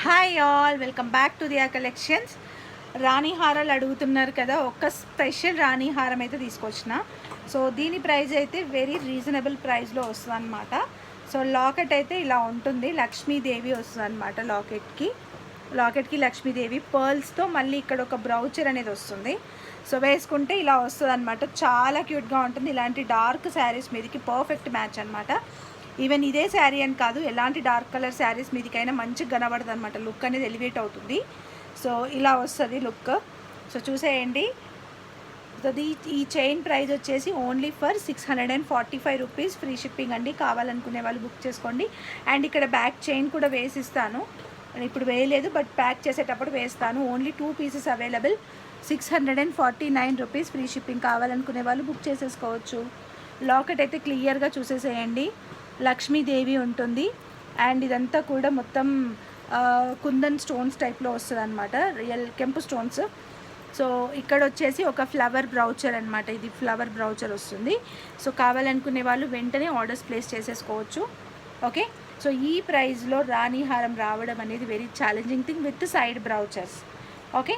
Hi all, welcome back to Diya collections. రాణి హారాలు అడుగుతున్నారు కదా, ఒక స్పెషల్ రాణి హారం అయితే తీసుకొచ్చిన. సో దీని ప్రైస్ అయితే వెరీ రీజనబుల్ ప్రైస్లో వస్తుంది అనమాట. సో లాకెట్ అయితే ఇలా ఉంటుంది, లక్ష్మీదేవి వస్తుంది అనమాట. లాకెట్కి లక్ష్మీదేవి పర్ల్స్తో మళ్ళీ ఇక్కడ ఒక బ్రౌచర్ అనేది వస్తుంది. సో వేసుకుంటే ఇలా వస్తుంది అనమాట. చాలా క్యూట్గా ఉంటుంది. ఇలాంటి డార్క్ శారీస్ మీదకి పర్ఫెక్ట్ మ్యాచ్ అనమాట. ఈవెన్ ఇదే శారీ అని కాదు, ఎలాంటి డార్క్ కలర్ శారీస్ మీదికైనా మంచిగా కనబడుతుంది అనమాట. లుక్ అనేది ఎలివేట్ అవుతుంది. సో ఇలా వస్తుంది లుక్. సో చూసేయండి. సో ఈ చైన్ ప్రైస్ వచ్చేసి only for 645 rupees, free shipping అండి. కావాలనుకునే వాళ్ళు బుక్ చేసుకోండి. అండ్ ఇక్కడ బ్యాక్ చైన్ కూడా వేసిస్తాను. ఇప్పుడు వేయలేదు, బట్ ప్యాక్ చేసేటప్పుడు వేస్తాను. Only 2 pieces available, 649 rupees, free shipping. కావాలనుకునే వాళ్ళు బుక్ చేసేసుకోవచ్చు. లాకెట్ అయితే క్లియర్గా చూసేసేయండి. లక్ష్మీదేవి ఉంటుంది. అండ్ ఇదంతా కూడా మొత్తం కుందన్ స్టోన్స్ టైప్లో వస్తుంది అనమాట, రియల్ కెంపు స్టోన్స్. సో ఇక్కడ వచ్చేసి ఒక ఫ్లవర్ బ్రౌచర్ అనమాట. ఇది ఫ్లవర్ బ్రౌచర్ వస్తుంది. సో కావాలనుకునే వాళ్ళు వెంటనే ఆర్డర్స్ ప్లేస్ చేసేసుకోవచ్చు. ఓకే. సో ఈ ప్రైస్లో రాణి హారం రావడం అనేది very challenging thing with side brochures. Okay.